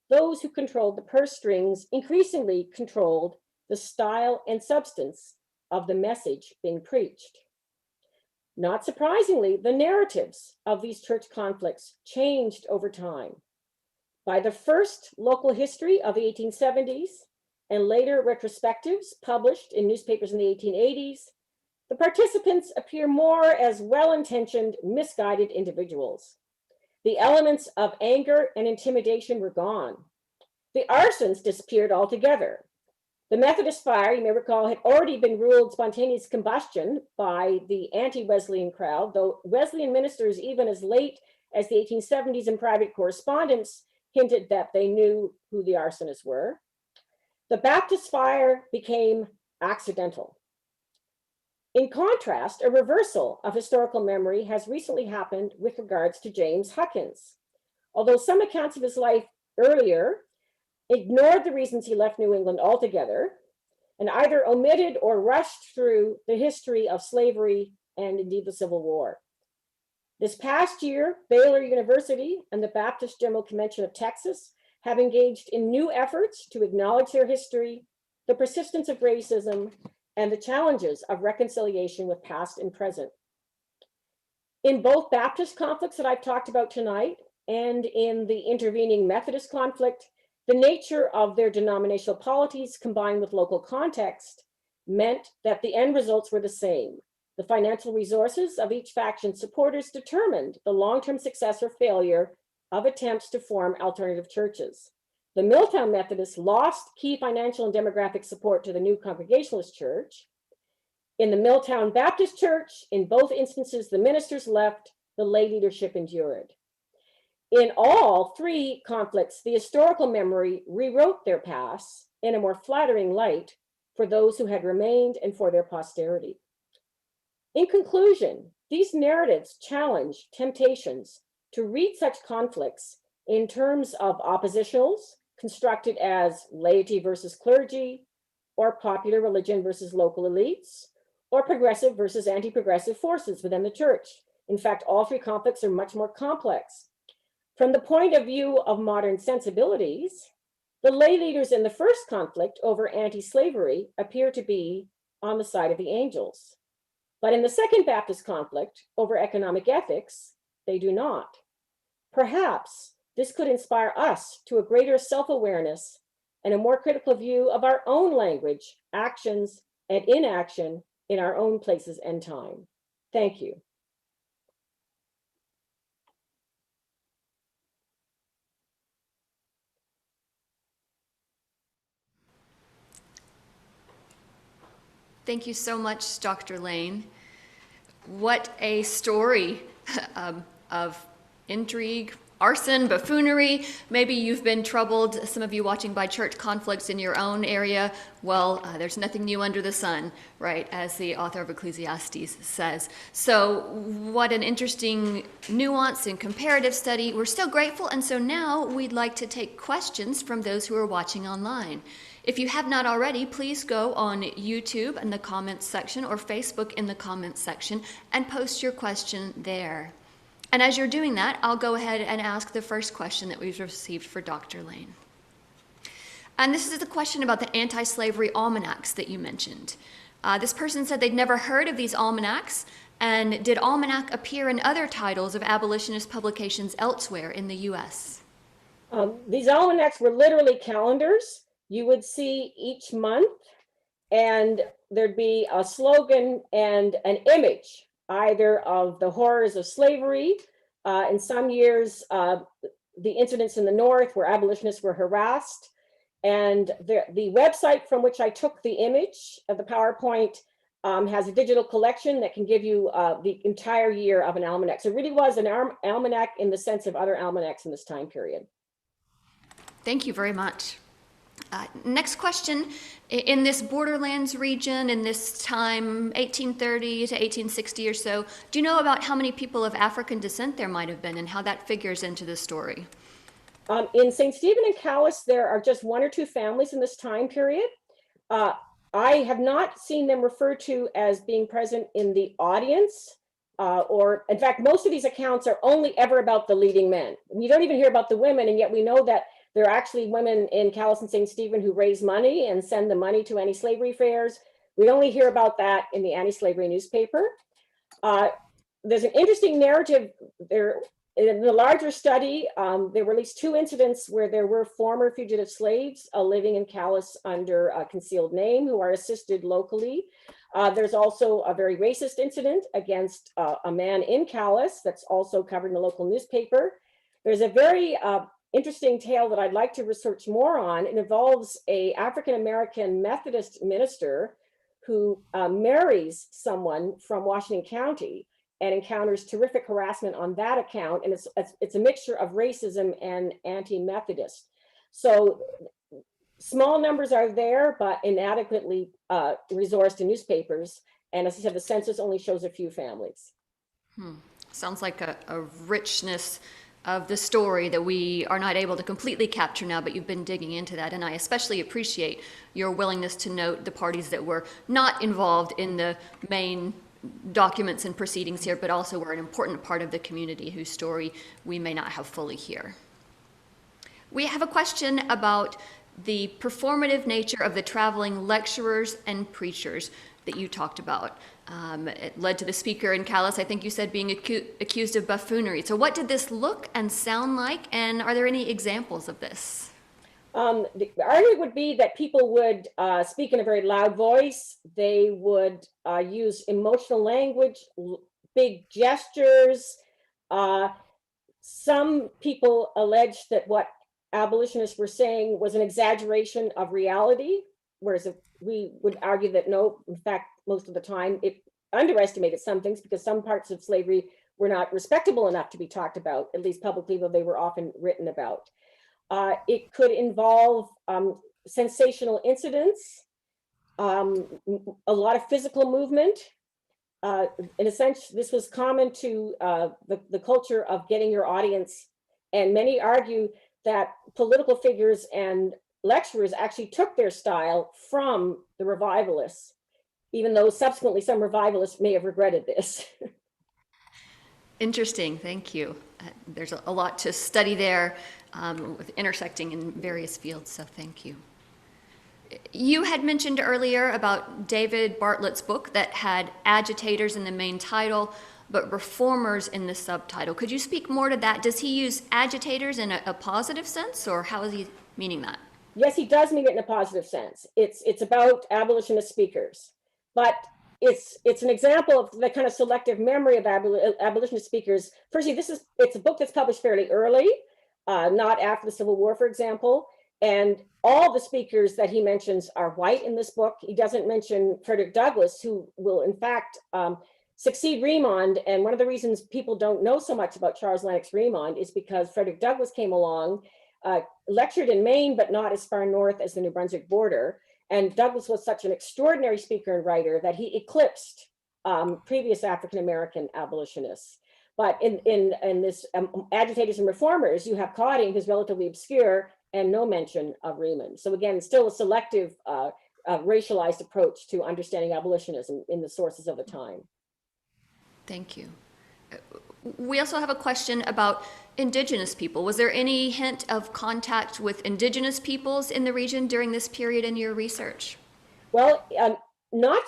those who controlled the purse strings increasingly controlled the style and substance of the message being preached. Not surprisingly, the narratives of these church conflicts changed over time. By the first local history of the 1870s and later retrospectives published in newspapers in the 1880s, the participants appear more as well-intentioned, misguided individuals. The elements of anger and intimidation were gone. The arsons disappeared altogether. The Methodist fire, you may recall, had already been ruled spontaneous combustion by the anti-Wesleyan crowd, though Wesleyan ministers, even as late as the 1870s in private correspondence, hinted that they knew who the arsonists were. The Baptist fire became accidental. In contrast, a reversal of historical memory has recently happened with regards to James Huckins. Although some accounts of his life earlier ignored the reasons he left New England altogether, and either omitted or rushed through the history of slavery and indeed the Civil War. This past year, Baylor University and the Baptist General Convention of Texas have engaged in new efforts to acknowledge their history, the persistence of racism, and the challenges of reconciliation with past and present. In both Baptist conflicts that I've talked about tonight, and in the intervening Methodist conflict, the nature of their denominational polities combined with local context meant that the end results were the same: The financial resources of each faction's supporters determined the long-term success or failure of attempts to form alternative churches. The Milltown Methodists lost key financial and demographic support to the new Congregationalist church. In the Milltown Baptist Church, in both instances, the ministers left, the lay leadership endured. In all three conflicts, the historical memory rewrote their past in a more flattering light for those who had remained and for their posterity. In conclusion, these narratives challenge temptations to read such conflicts in terms of oppositionals, constructed as laity versus clergy, or popular religion versus local elites, or progressive versus anti-progressive forces within the church. In fact, all three conflicts are much more complex. From the point of view of modern sensibilities, the lay leaders in the first conflict over anti-slavery appear to be on the side of the angels. But in the Second Baptist conflict over economic ethics, they do not. Perhaps this could inspire us to a greater self-awareness and a more critical view of our own language, actions, and inaction in our own places and time. Thank you. Thank you so much, Dr. Lane. What a story of intrigue, arson, buffoonery. Maybe you've been troubled, some of you watching by church conflicts in your own area. Well, there's nothing new under the sun, right, as the author of Ecclesiastes says. So what an interesting nuance and comparative study. We're so grateful, and so now we'd like to take questions from those who are watching online. If you have not already, please go on YouTube in the comments section or Facebook in the comments section and post your question there. And as you're doing that, I'll go ahead and ask the first question that we've received for Dr. Lane. And this is the question about the anti-slavery almanacs that you mentioned. This person said they'd never heard of these almanacs, and did almanac appear in other titles of abolitionist publications elsewhere in the U.S.? These almanacs were literally calendars. You would see each month, and there'd be a slogan and an image, either of the horrors of slavery. In some years, the incidents in the North where abolitionists were harassed. And the website from which I took the image of the PowerPoint has a digital collection that can give you the entire year of an almanac. So it really was an almanac in the sense of other almanacs in this time period. Thank you very much. Next question, in this Borderlands region, in this time, 1830 to 1860 or so, do you know about how many people of African descent there might have been and how that figures into the story? In St. Stephen and Cowes, there are just one or two families in this time period. I have not seen them referred to as being present in the audience, or in fact, most of these accounts are only ever about the leading men. You don't even hear about the women, and yet we know that there are actually women in Cowes and St. Stephen who raise money and send the money to anti-slavery fairs. We only hear about that in the anti-slavery newspaper. There's an interesting narrative there. In the larger study, there were at least two incidents where there were former fugitive slaves living in Cowes under a concealed name who are assisted locally. There's also a very racist incident against a man in Cowes that's also covered in the local newspaper. There's a very interesting tale that I'd like to research more on. It involves an African-American Methodist minister who marries someone from Washington County and encounters terrific harassment on that account. And it's a mixture of racism and anti-Methodist. So small numbers are there, but inadequately resourced in newspapers. And as I said, the census only shows a few families. Sounds like a richness of the story that we are not able to completely capture now, but you've been digging into that. And I especially appreciate your willingness to note the parties that were not involved in the main documents and proceedings here, but also were an important part of the community whose story we may not have fully here. We have a question about the performative nature of the traveling lecturers and preachers that you talked about. It led to the speaker in Cowes, I think you said, being accused of buffoonery. So what did this look and sound like, and are there any examples of this? The argument would be that people would speak in a very loud voice. They would use emotional language, big gestures. Uh, some people allege that what abolitionists were saying was an exaggeration of reality, whereas we would argue that no, in fact, most of the time it underestimated some things because some parts of slavery were not respectable enough to be talked about, at least publicly, though they were often written about. It could involve sensational incidents, a lot of physical movement. In a sense, this was common to the culture of getting your audience. And many argue that political figures and lecturers actually took their style from the revivalists, even though subsequently some revivalists may have regretted this. Interesting, thank you. There's a lot to study there with intersecting in various fields, so thank you. You had mentioned earlier about David Bartlett's book that had agitators in the main title, but reformers in the subtitle. Could you speak more to that? Does he use agitators in a positive sense, or how is he meaning that? Yes, he does mean it in a positive sense. It's about abolitionist speakers, but it's an example of the kind of selective memory of abolitionist speakers. Firstly, it's a book that's published fairly early, not after the Civil War, for example. And all the speakers that he mentions are white in this book. He doesn't mention Frederick Douglass, who will in fact succeed Remond. And one of the reasons people don't know so much about Charles Lennox Remond is because Frederick Douglass came along, lectured in Maine, but not as far north as the New Brunswick border. And Douglass was such an extraordinary speaker and writer that he eclipsed previous African-American abolitionists. But in this agitators and reformers, you have Cotting, who's relatively obscure, and no mention of Remond. So again, still a selective racialized approach to understanding abolitionism in the sources of the time. Thank you. We also have a question about indigenous people. Was there any hint of contact with indigenous peoples in the region during this period in your research? Well, not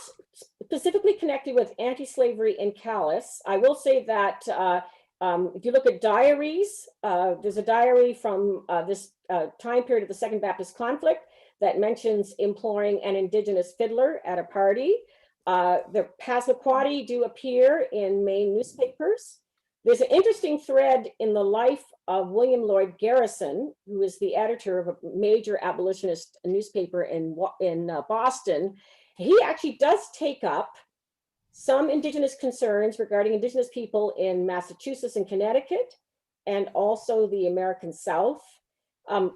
specifically connected with anti-slavery in Calais. I will say that if you look at diaries, there's a diary from this time period of the Second Baptist conflict that mentions employing an indigenous fiddler at a party. The Passamaquoddy do appear in Maine newspapers. There's an interesting thread in the life of William Lloyd Garrison, who is the editor of a major abolitionist newspaper in Boston. He actually does take up some indigenous concerns regarding indigenous people in Massachusetts and Connecticut, and also the American South.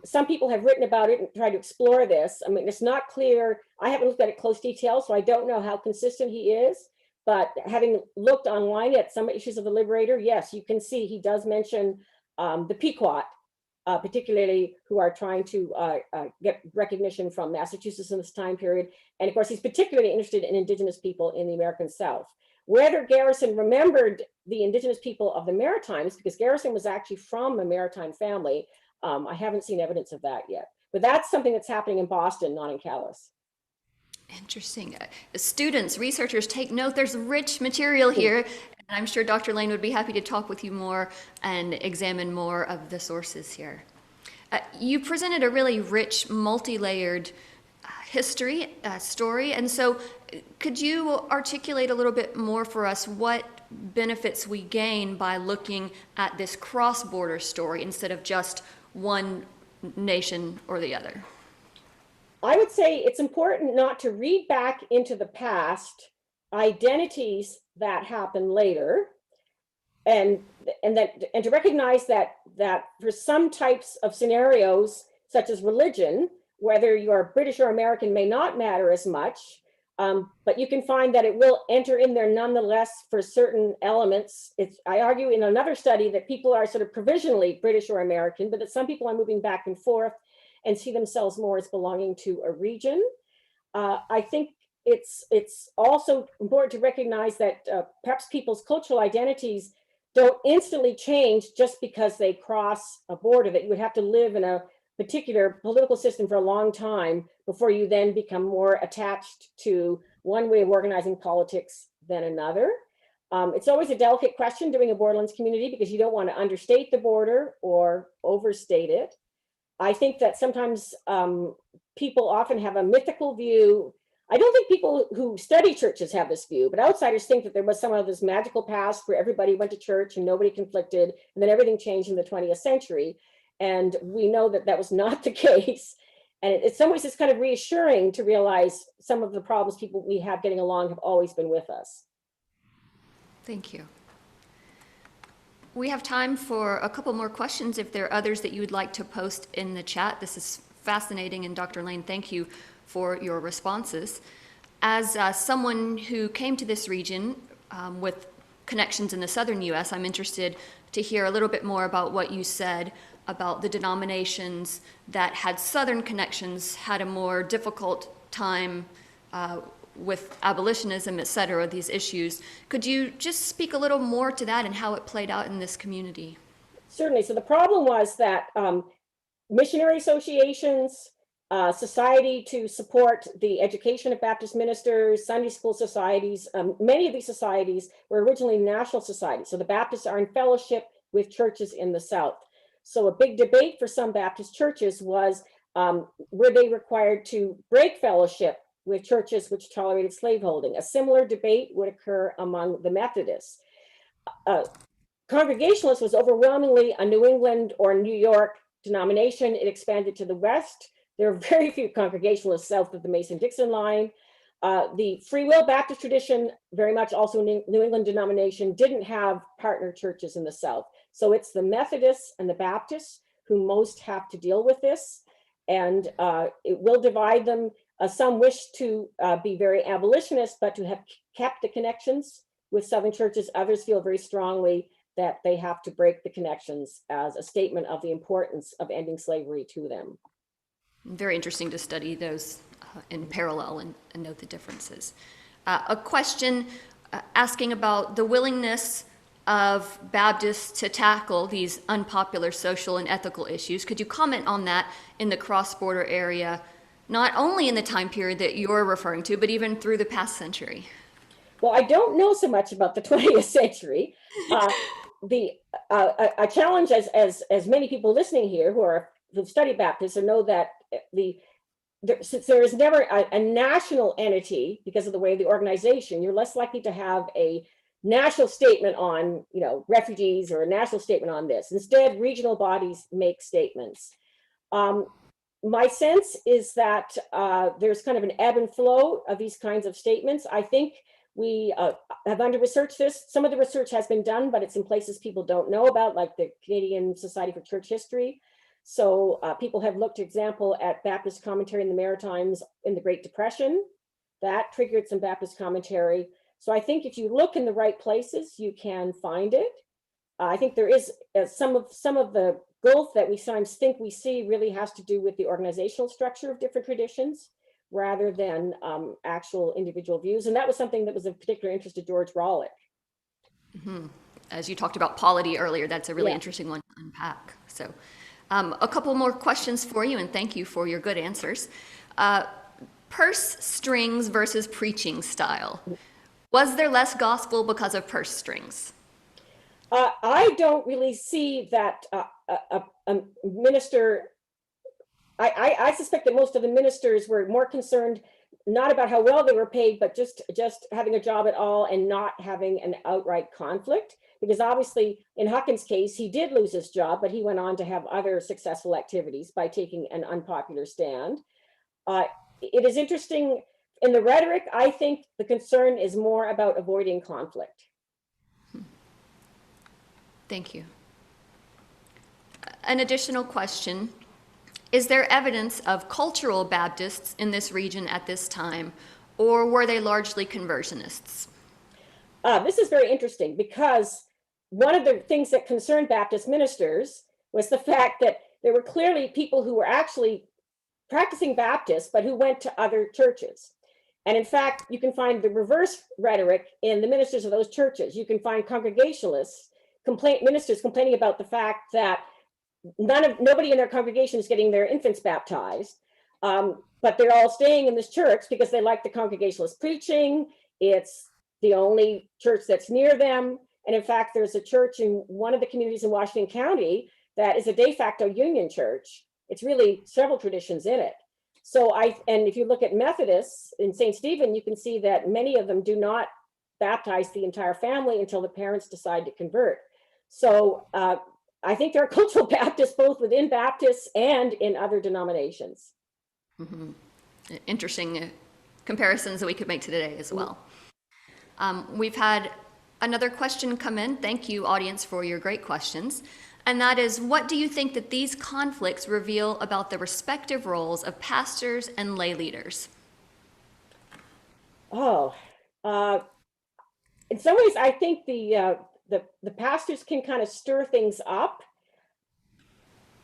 Some people have written about it and tried to explore this. I mean, it's not clear. I haven't looked at it close detail, so I don't know how consistent he is. But having looked online at some issues of the Liberator, yes, you can see he does mention the Pequot, particularly who are trying to get recognition from Massachusetts in this time period. And of course, he's particularly interested in indigenous people in the American South. Whether Garrison remembered the indigenous people of the Maritimes, because Garrison was actually from a maritime family, I haven't seen evidence of that yet. But that's something that's happening in Boston, not in Calais. Interesting. Students, researchers, take note. There's rich material here. And I'm sure Dr. Lane would be happy to talk with you more and examine more of the sources here. You presented a really rich, multi-layered history, story. And so could you articulate a little bit more for us what benefits we gain by looking at this cross-border story instead of just one nation or the other? I would say it's important not to read back into the past identities that happen later, and to recognize that for some types of scenarios, such as religion, whether you are British or American may not matter as much, but you can find that it will enter in there nonetheless for certain elements. I argue in another study that people are sort of provisionally British or American, but that some people are moving back and forth and see themselves more as belonging to a region. I think it's also important to recognize that perhaps people's cultural identities don't instantly change just because they cross a border, that you would have to live in a particular political system for a long time before you then become more attached to one way of organizing politics than another. It's always a delicate question doing a Borderlands community because you don't want to understate the border or overstate it. I think that sometimes people often have a mythical view. I don't think people who study churches have this view, but outsiders think that there was some of this magical past where everybody went to church and nobody conflicted, and then everything changed in the 20th century. And we know that that was not the case. And in some ways, it's kind of reassuring to realize some of the problems people we have getting along have always been with us. Thank you. We have time for a couple more questions if there are others that you would like to post in the chat. This is fascinating, and Dr. Lane, thank you for your responses. As someone who came to this region with connections in the southern U.S., I'm interested to hear a little bit more about what you said about the denominations that had southern connections had a more difficult time with abolitionism, et cetera, these issues. Could you just speak a little more to that and how it played out in this community? Certainly. So the problem was that missionary associations, society to support the education of Baptist ministers, Sunday school societies, many of these societies were originally national societies. So the Baptists are in fellowship with churches in the South. So a big debate for some Baptist churches was, were they required to break fellowship with churches which tolerated slaveholding? A similar debate would occur among the Methodists. Congregationalist was overwhelmingly a New England or New York denomination. It expanded to the West. There are very few Congregationalists south of the Mason-Dixon line. The Free Will Baptist tradition, very much also New England denomination, didn't have partner churches in the South. So it's the Methodists and the Baptists who most have to deal with this. And it will divide them. Some wish to be very abolitionist, but to have kept the connections with Southern churches. Others feel very strongly that they have to break the connections as a statement of the importance of ending slavery to them. Very interesting to study those in parallel and note the differences. A question asking about the willingness of Baptists to tackle these unpopular social and ethical issues. Could you comment on that in the cross-border area, not only in the time period that you're referring to, but even through the past century? Well, I don't know so much about the 20th century. A challenge, as many people listening here who've studied Baptists know that since there is never a national entity because of the way of the organization, you're less likely to have a national statement on, refugees or a national statement on this. Instead, regional bodies make statements. My sense is that there's kind of an ebb and flow of these kinds of statements. I think we have under-researched this. Some of the research has been done, but it's in places people don't know about, like the Canadian Society for Church History. So people have looked, for example, at Baptist commentary in the Maritimes in the Great Depression. That triggered some Baptist commentary. So I think if you look in the right places, you can find it. I think there is some of the gulf that we sometimes think we see really has to do with the organizational structure of different traditions rather than actual individual views. And that was something that was of particular interest to George Rawlyk. Mm-hmm. As you talked about polity earlier, that's a really interesting one to unpack. So a couple more questions for you, and thank you for your good answers. Purse strings versus preaching style. Was there less gospel because of purse strings? I don't really see that a minister. I suspect that most of the ministers were more concerned not about how well they were paid, but just having a job at all and not having an outright conflict. Because obviously, in Huckin's case, he did lose his job, but he went on to have other successful activities by taking an unpopular stand. It is interesting. In the rhetoric, I think the concern is more about avoiding conflict. Thank you. An additional question. Is there evidence of cultural Baptists in this region at this time, or were they largely conversionists? This is very interesting because one of the things that concerned Baptist ministers was the fact that there were clearly people who were actually practicing Baptists, but who went to other churches. And in fact, you can find the reverse rhetoric in the ministers of those churches. You can find Congregationalists, ministers complaining about the fact that nobody in their congregation is getting their infants baptized, but they're all staying in this church because they like the Congregationalist preaching. It's the only church that's near them. And in fact, there's a church in one of the communities in Washington County that is a de facto union church. It's really several traditions in it. So and if you look at Methodists in St. Stephen, you can see that many of them do not baptize the entire family until the parents decide to convert. So I think there are cultural Baptists both within Baptists and in other denominations. Mm-hmm. Interesting comparisons that we could make today as well. We've had another question come in. Thank you, audience, for your great questions. And that is, what do you think that these conflicts reveal about the respective roles of pastors and lay leaders? Oh, in some ways, I think the pastors can kind of stir things up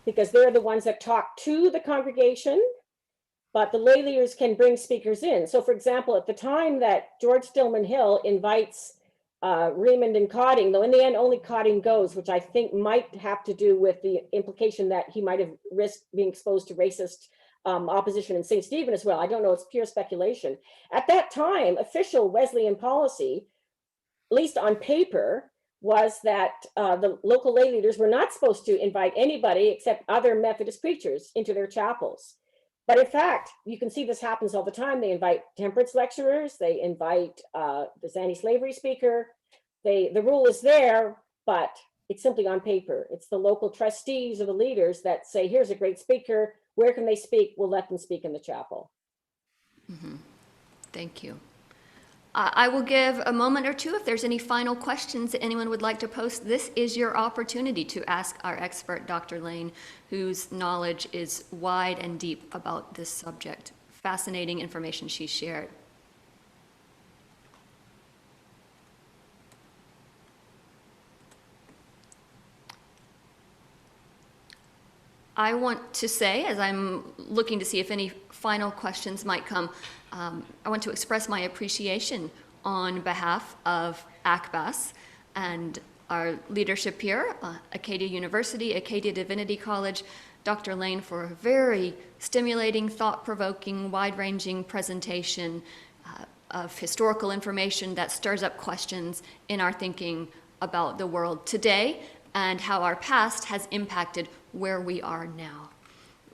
because they're the ones that talk to the congregation, but the lay leaders can bring speakers in. So, for example, at the time that George Stillman Hill invites Raymond and Cotting, though in the end only Cotting goes, which I think might have to do with the implication that he might have risked being exposed to racist opposition in St. Stephen as well. I don't know, it's pure speculation. At that time, official Wesleyan policy, at least on paper, was that the local lay leaders were not supposed to invite anybody except other Methodist preachers into their chapels. But in fact, you can see this happens all the time. They invite temperance lecturers, they invite this anti-slavery speaker. The rule is there, but it's simply on paper. It's the local trustees or the leaders that say, here's a great speaker, where can they speak? We'll let them speak in the chapel. Mm-hmm. Thank you. I will give a moment or two if there's any final questions that anyone would like to post. This is your opportunity to ask our expert, Dr. Lane, whose knowledge is wide and deep about this subject. Fascinating information she shared. I want to say, as I'm looking to see if any final questions might come, I want to express my appreciation on behalf of ACBAS and our leadership here, Acadia University, Acadia Divinity College, Dr. Lane, for a very stimulating, thought-provoking, wide-ranging presentation of historical information that stirs up questions in our thinking about the world today and how our past has impacted where we are now.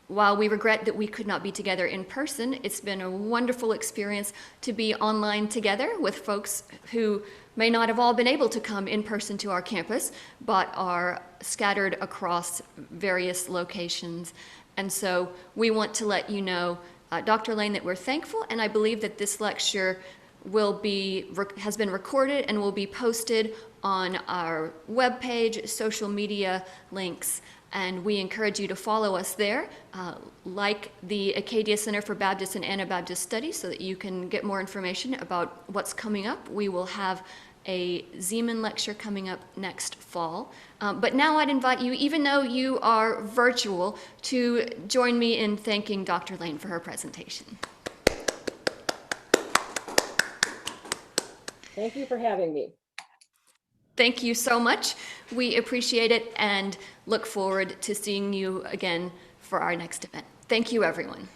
While we regret that we could not be together in person, it's been a wonderful experience to be online together with folks who may not have all been able to come in person to our campus, but are scattered across various locations. And so we want to let you know, Dr. Lane, that we're thankful, and I believe that this lecture has been recorded and will be posted on our webpage, social media links, and we encourage you to follow us there, like the Acadia Center for Baptist and Anabaptist Studies, so that you can get more information about what's coming up. We will have a Zeman lecture coming up next fall. But now I'd invite you, even though you are virtual, to join me in thanking Dr. Lane for her presentation. Thank you for having me. Thank you so much. We appreciate it and look forward to seeing you again for our next event. Thank you, everyone.